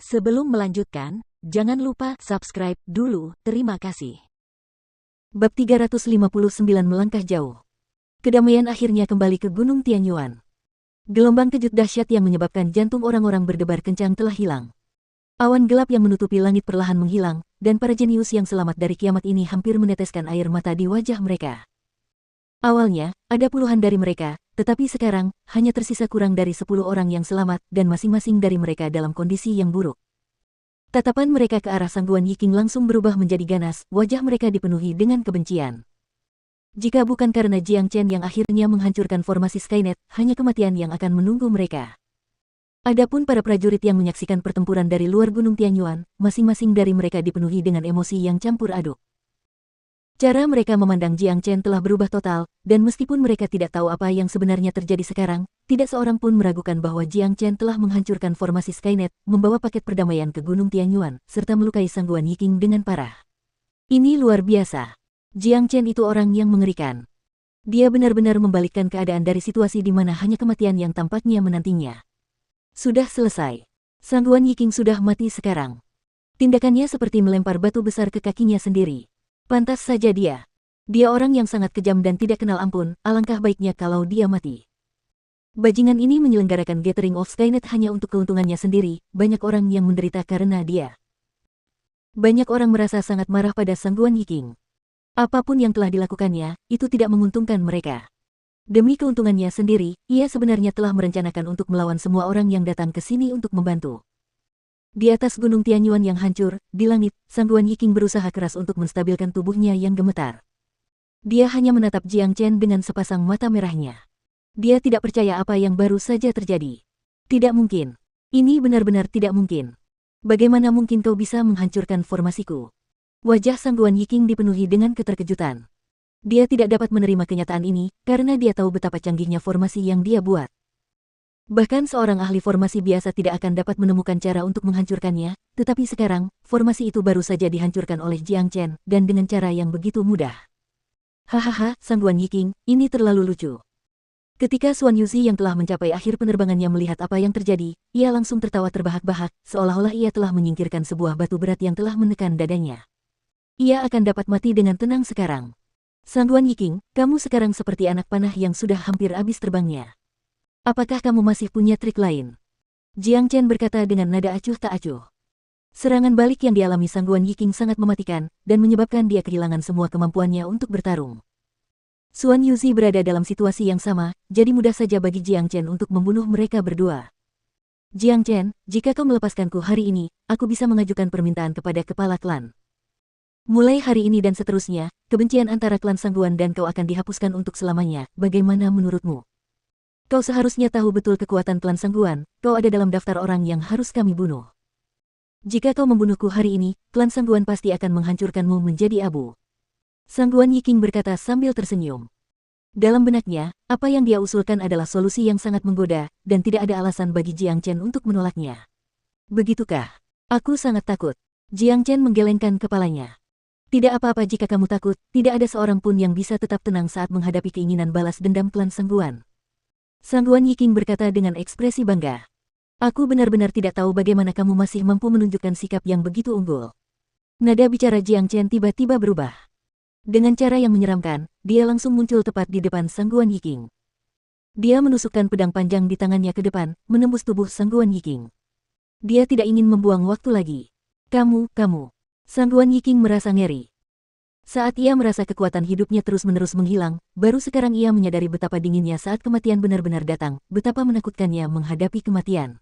Sebelum melanjutkan, jangan lupa subscribe dulu, terima kasih. Bab 359 melangkah jauh. Kedamaian akhirnya kembali ke Gunung Tianyuan. Gelombang kejut dahsyat yang menyebabkan jantung orang-orang berdebar kencang telah hilang. Awan gelap yang menutupi langit perlahan menghilang, dan para jenius yang selamat dari kiamat ini hampir meneteskan air mata di wajah mereka. Awalnya, ada puluhan dari mereka, tetapi sekarang, hanya tersisa kurang dari 10 orang yang selamat dan masing-masing dari mereka dalam kondisi yang buruk. Tatapan mereka ke arah Sangguan Yiking langsung berubah menjadi ganas, wajah mereka dipenuhi dengan kebencian. Jika bukan karena Jiang Chen yang akhirnya menghancurkan formasi Skynet, hanya kematian yang akan menunggu mereka. Adapun para prajurit yang menyaksikan pertempuran dari luar Gunung Tianyuan, masing-masing dari mereka dipenuhi dengan emosi yang campur aduk. Cara mereka memandang Jiang Chen telah berubah total, dan meskipun mereka tidak tahu apa yang sebenarnya terjadi sekarang, tidak seorang pun meragukan bahwa Jiang Chen telah menghancurkan formasi Skynet, membawa paket perdamaian ke Gunung Tianyuan, serta melukai Sangguan Yiking dengan parah. Ini luar biasa. Jiang Chen itu orang yang mengerikan. Dia benar-benar membalikkan keadaan dari situasi di mana hanya kematian yang tampaknya menantinya. Sudah selesai. Sangguan Yiking sudah mati sekarang. Tindakannya seperti melempar batu besar ke kakinya sendiri. Pantas saja dia. Dia orang yang sangat kejam dan tidak kenal ampun, alangkah baiknya kalau dia mati. Bajingan ini menyelenggarakan Gathering of Skynet hanya untuk keuntungannya sendiri, banyak orang yang menderita karena dia. Banyak orang merasa sangat marah pada Sangguan Yiking. Apapun yang telah dilakukannya, itu tidak menguntungkan mereka. Demi keuntungannya sendiri, ia sebenarnya telah merencanakan untuk melawan semua orang yang datang ke sini untuk membantu. Di atas Gunung Tianyuan yang hancur, di langit, Sangguan Yiking berusaha keras untuk menstabilkan tubuhnya yang gemetar. Dia hanya menatap Jiang Chen dengan sepasang mata merahnya. Dia tidak percaya apa yang baru saja terjadi. Tidak mungkin. Ini benar-benar tidak mungkin. Bagaimana mungkin kau bisa menghancurkan formasiku? Wajah Sangguan Yiking dipenuhi dengan keterkejutan. Dia tidak dapat menerima kenyataan ini, karena dia tahu betapa canggihnya formasi yang dia buat. Bahkan seorang ahli formasi biasa tidak akan dapat menemukan cara untuk menghancurkannya, tetapi sekarang, formasi itu baru saja dihancurkan oleh Jiang Chen, dan dengan cara yang begitu mudah. Hahaha, Sangguan Yiking, ini terlalu lucu. Ketika Xuan Yuzi yang telah mencapai akhir penerbangannya melihat apa yang terjadi, ia langsung tertawa terbahak-bahak, seolah-olah ia telah menyingkirkan sebuah batu berat yang telah menekan dadanya. Ia akan dapat mati dengan tenang sekarang. Sangguan Yiking, kamu sekarang seperti anak panah yang sudah hampir habis terbangnya. Apakah kamu masih punya trik lain? Jiang Chen berkata dengan nada acuh tak acuh. Serangan balik yang dialami Sangguan Yiking sangat mematikan, dan menyebabkan dia kehilangan semua kemampuannya untuk bertarung. Xuan Yuzi berada dalam situasi yang sama, jadi mudah saja bagi Jiang Chen untuk membunuh mereka berdua. Jiang Chen, jika kau melepaskanku hari ini, aku bisa mengajukan permintaan kepada kepala klan. Mulai hari ini dan seterusnya, kebencian antara klan Sangguan dan kau akan dihapuskan untuk selamanya, bagaimana menurutmu? Kau seharusnya tahu betul kekuatan klan Sangguan, kau ada dalam daftar orang yang harus kami bunuh. Jika kau membunuhku hari ini, klan Sangguan pasti akan menghancurkanmu menjadi abu. Sangguan Yiking berkata sambil tersenyum. Dalam benaknya, apa yang dia usulkan adalah solusi yang sangat menggoda, dan tidak ada alasan bagi Jiang Chen untuk menolaknya. Begitukah? Aku sangat takut. Jiang Chen menggelengkan kepalanya. Tidak apa-apa jika kamu takut, tidak ada seorang pun yang bisa tetap tenang saat menghadapi keinginan balas dendam klan Sangguan. Sangguan Yiking berkata dengan ekspresi bangga. Aku benar-benar tidak tahu bagaimana kamu masih mampu menunjukkan sikap yang begitu unggul. Nada bicara Jiang Chen tiba-tiba berubah. Dengan cara yang menyeramkan, dia langsung muncul tepat di depan Sangguan Yiking. Dia menusukkan pedang panjang di tangannya ke depan, menembus tubuh Sangguan Yiking. Dia tidak ingin membuang waktu lagi. Kamu. Sangguan Yiking merasa ngeri. Saat ia merasa kekuatan hidupnya terus-menerus menghilang, baru sekarang ia menyadari betapa dinginnya saat kematian benar-benar datang, betapa menakutkannya menghadapi kematian.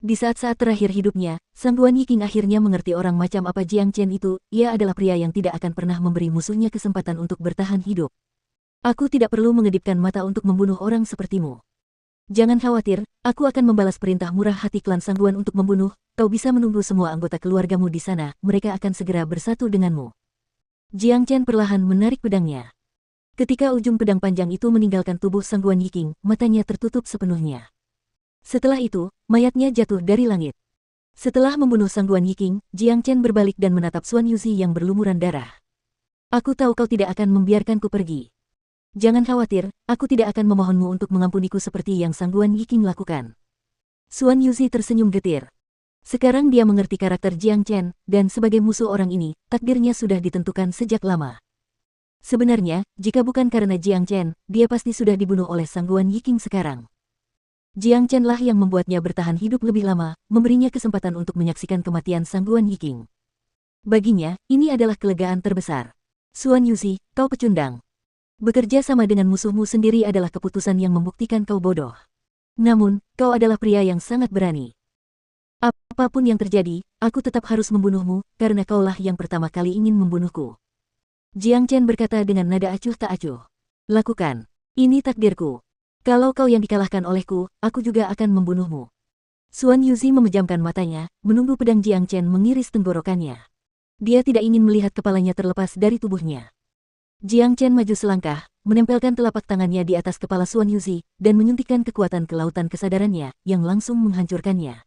Di saat-saat terakhir hidupnya, Sangguan Yiking akhirnya mengerti orang macam apa Jiang Chen itu, ia adalah pria yang tidak akan pernah memberi musuhnya kesempatan untuk bertahan hidup. Aku tidak perlu mengedipkan mata untuk membunuh orang sepertimu. Jangan khawatir, aku akan membalas perintah murah hati klan Sangguan untuk membunuh, kau bisa menunggu semua anggota keluargamu di sana, mereka akan segera bersatu denganmu. Jiang Chen perlahan menarik pedangnya. Ketika ujung pedang panjang itu meninggalkan tubuh Sangguan Yiking, matanya tertutup sepenuhnya. Setelah itu, mayatnya jatuh dari langit. Setelah membunuh Sangguan Yiking, Jiang Chen berbalik dan menatap Xuan Yuzi yang berlumuran darah. Aku tahu kau tidak akan membiarkanku pergi. Jangan khawatir, aku tidak akan memohonmu untuk mengampuniku seperti yang Sangguan Yiking lakukan. Xuan Yuzi tersenyum getir. Sekarang dia mengerti karakter Jiang Chen, dan sebagai musuh orang ini, takdirnya sudah ditentukan sejak lama. Sebenarnya, jika bukan karena Jiang Chen, dia pasti sudah dibunuh oleh Sangguan Yiking sekarang. Jiang Chen lah yang membuatnya bertahan hidup lebih lama, memberinya kesempatan untuk menyaksikan kematian Sangguan Yiking. Baginya, ini adalah kelegaan terbesar. Xuan Yuzi, kau pecundang. Bekerja sama dengan musuhmu sendiri adalah keputusan yang membuktikan kau bodoh. Namun, kau adalah pria yang sangat berani. Apapun yang terjadi, aku tetap harus membunuhmu, karena kaulah yang pertama kali ingin membunuhku. Jiang Chen berkata dengan nada acuh tak acuh. Lakukan. Ini takdirku. Kalau kau yang dikalahkan olehku, aku juga akan membunuhmu. Xuan Yuzi memejamkan matanya, menunggu pedang Jiang Chen mengiris tenggorokannya. Dia tidak ingin melihat kepalanya terlepas dari tubuhnya. Jiang Chen maju selangkah, menempelkan telapak tangannya di atas kepala Xuan Yuzi, dan menyuntikkan kekuatan ke lautan kesadarannya, yang langsung menghancurkannya.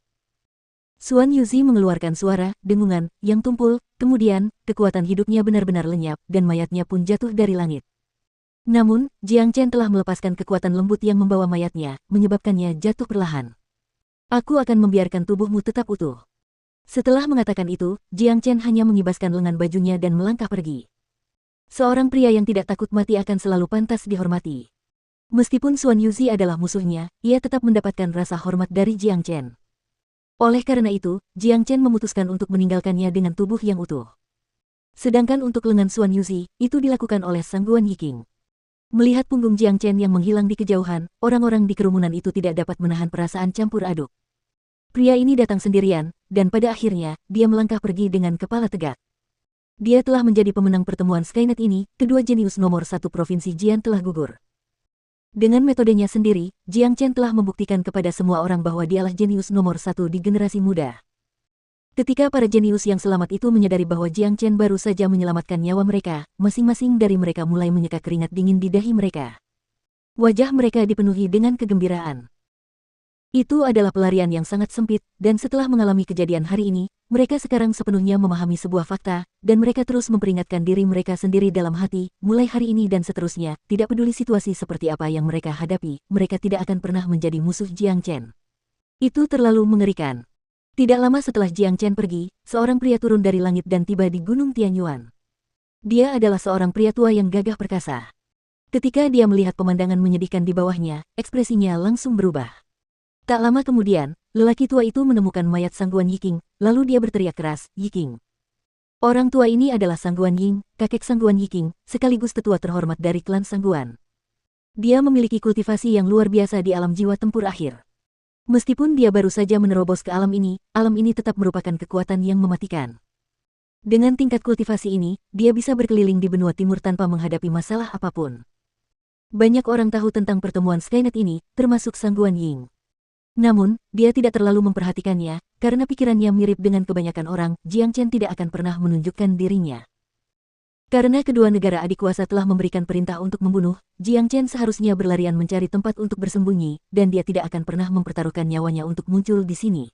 Xuan Yuzi mengeluarkan suara, dengungan, yang tumpul, kemudian, kekuatan hidupnya benar-benar lenyap, dan mayatnya pun jatuh dari langit. Namun, Jiang Chen telah melepaskan kekuatan lembut yang membawa mayatnya, menyebabkannya jatuh perlahan. Aku akan membiarkan tubuhmu tetap utuh. Setelah mengatakan itu, Jiang Chen hanya mengibaskan lengan bajunya dan melangkah pergi. Seorang pria yang tidak takut mati akan selalu pantas dihormati. Meskipun Xuan Yuzi adalah musuhnya, ia tetap mendapatkan rasa hormat dari Jiang Chen. Oleh karena itu, Jiang Chen memutuskan untuk meninggalkannya dengan tubuh yang utuh. Sedangkan untuk lengan Xuan Yuzi, itu dilakukan oleh Sangguan Yiking. Melihat punggung Jiang Chen yang menghilang di kejauhan, orang-orang di kerumunan itu tidak dapat menahan perasaan campur aduk. Pria ini datang sendirian, dan pada akhirnya, dia melangkah pergi dengan kepala tegak. Dia telah menjadi pemenang pertemuan Skynet ini, kedua jenius nomor 1 Provinsi Jian telah gugur. Dengan metodenya sendiri, Jiang Chen telah membuktikan kepada semua orang bahwa dialah jenius nomor 1 di generasi muda. Ketika para jenius yang selamat itu menyadari bahwa Jiang Chen baru saja menyelamatkan nyawa mereka, masing-masing dari mereka mulai menyeka keringat dingin di dahi mereka. Wajah mereka dipenuhi dengan kegembiraan. Itu adalah pelarian yang sangat sempit, dan setelah mengalami kejadian hari ini, mereka sekarang sepenuhnya memahami sebuah fakta, dan mereka terus memperingatkan diri mereka sendiri dalam hati, mulai hari ini dan seterusnya, tidak peduli situasi seperti apa yang mereka hadapi, mereka tidak akan pernah menjadi musuh Jiang Chen. Itu terlalu mengerikan. Tidak lama setelah Jiang Chen pergi, seorang pria turun dari langit dan tiba di Gunung Tianyuan. Dia adalah seorang pria tua yang gagah perkasa. Ketika dia melihat pemandangan menyedihkan di bawahnya, ekspresinya langsung berubah. Tak lama kemudian, lelaki tua itu menemukan mayat Sangguan Yiking, lalu dia berteriak keras, "Yiking!" Orang tua ini adalah Sangguan Ying, kakek Sangguan Yiking, sekaligus tetua terhormat dari klan Sangguan. Dia memiliki kultivasi yang luar biasa di alam jiwa tempur akhir. Meskipun dia baru saja menerobos ke alam ini tetap merupakan kekuatan yang mematikan. Dengan tingkat kultivasi ini, dia bisa berkeliling di benua timur tanpa menghadapi masalah apapun. Banyak orang tahu tentang pertemuan Skynet ini, termasuk Sangguan Ying. Namun, dia tidak terlalu memperhatikannya, karena pikirannya mirip dengan kebanyakan orang, Jiang Chen tidak akan pernah menunjukkan dirinya. Karena kedua negara adik kuasa telah memberikan perintah untuk membunuh, Jiang Chen seharusnya berlarian mencari tempat untuk bersembunyi, dan dia tidak akan pernah mempertaruhkan nyawanya untuk muncul di sini.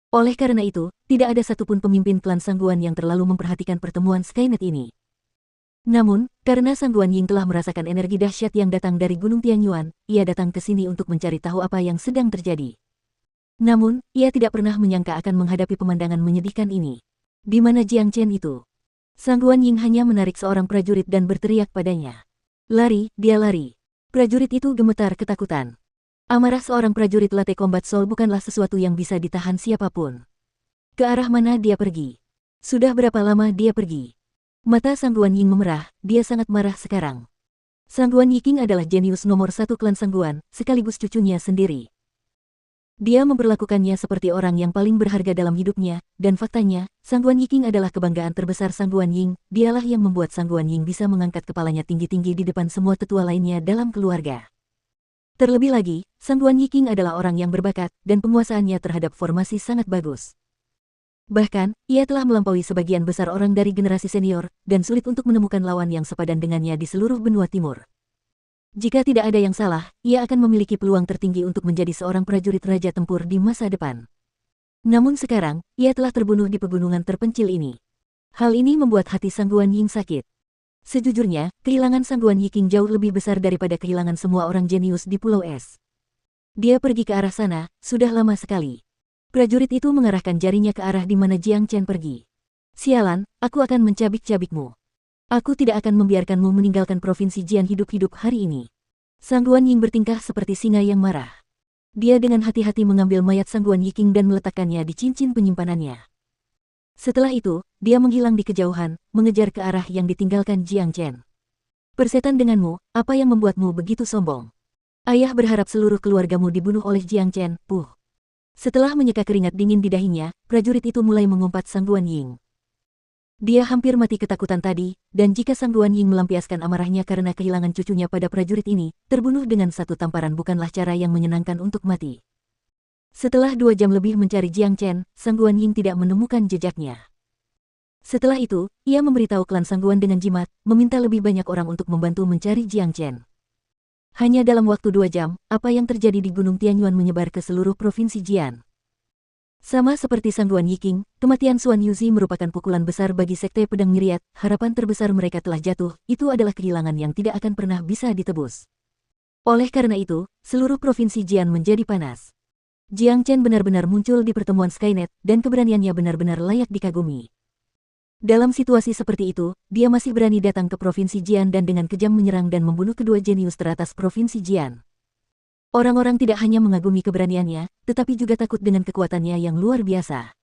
Oleh karena itu, tidak ada satupun pemimpin klan Sangguan yang terlalu memperhatikan pertemuan Skynet ini. Namun, karena Sangguan Ying telah merasakan energi dahsyat yang datang dari Gunung Tianyuan, ia datang ke sini untuk mencari tahu apa yang sedang terjadi. Namun, ia tidak pernah menyangka akan menghadapi pemandangan menyedihkan ini. Di mana Jiang Chen itu? Sangguan Ying hanya menarik seorang prajurit dan berteriak padanya. "Lari, dia lari." Prajurit itu gemetar ketakutan. Amarah seorang prajurit Latte Combat Soul bukanlah sesuatu yang bisa ditahan siapapun. Ke arah mana dia pergi? Sudah berapa lama dia pergi? Mata Sangguan Ying memerah, dia sangat marah sekarang. Sangguan Yiking adalah jenius nomor 1 klan Sangguan, sekaligus cucunya sendiri. Dia memperlakukannya seperti orang yang paling berharga dalam hidupnya, dan faktanya, Sangguan Yiking adalah kebanggaan terbesar Sangguan Ying, dialah yang membuat Sangguan Ying bisa mengangkat kepalanya tinggi-tinggi di depan semua tetua lainnya dalam keluarga. Terlebih lagi, Sangguan Yiking adalah orang yang berbakat, dan penguasaannya terhadap formasi sangat bagus. Bahkan, ia telah melampaui sebagian besar orang dari generasi senior, dan sulit untuk menemukan lawan yang sepadan dengannya di seluruh benua timur. Jika tidak ada yang salah, ia akan memiliki peluang tertinggi untuk menjadi seorang prajurit raja tempur di masa depan. Namun sekarang, ia telah terbunuh di pegunungan terpencil ini. Hal ini membuat hati Sangguan Ying sakit. Sejujurnya, kehilangan Sangguan Yiking jauh lebih besar daripada kehilangan semua orang jenius di Pulau Es. Dia pergi ke arah sana, sudah lama sekali. Prajurit itu mengarahkan jarinya ke arah di mana Jiang Chen pergi. Sialan, aku akan mencabik-cabikmu. Aku tidak akan membiarkanmu meninggalkan provinsi Jian hidup-hidup hari ini. Sang Guan Ying bertingkah seperti singa yang marah. Dia dengan hati-hati mengambil mayat Sang Guan Yiking dan meletakkannya di cincin penyimpanannya. Setelah itu, dia menghilang di kejauhan, mengejar ke arah yang ditinggalkan Jiang Chen. Persetan denganmu, apa yang membuatmu begitu sombong? Ayah berharap seluruh keluargamu dibunuh oleh Jiang Chen, puh. Setelah menyeka keringat dingin di dahinya, prajurit itu mulai mengumpat Sang Guan Ying. Dia hampir mati ketakutan tadi, dan jika Sang Guan Ying melampiaskan amarahnya karena kehilangan cucunya pada prajurit ini, terbunuh dengan satu tamparan bukanlah cara yang menyenangkan untuk mati. Setelah 2 jam lebih mencari Jiang Chen, Sang Guan Ying tidak menemukan jejaknya. Setelah itu, ia memberitahu klan Sang Guan dengan jimat, meminta lebih banyak orang untuk membantu mencari Jiang Chen. Hanya dalam waktu 2 jam, apa yang terjadi di Gunung Tianyuan menyebar ke seluruh provinsi Jian. Sama seperti Sang Guan Yiking, kematian Xuan Yuzi merupakan pukulan besar bagi Sekte Pedang Myriad, harapan terbesar mereka telah jatuh, itu adalah kehilangan yang tidak akan pernah bisa ditebus. Oleh karena itu, seluruh provinsi Jian menjadi panas. Jiang Chen benar-benar muncul di pertemuan Skynet, dan keberaniannya benar-benar layak dikagumi. Dalam situasi seperti itu, dia masih berani datang ke provinsi Jian dan dengan kejam menyerang dan membunuh kedua jenius teratas provinsi Jian. Orang-orang tidak hanya mengagumi keberaniannya, tetapi juga takut dengan kekuatannya yang luar biasa.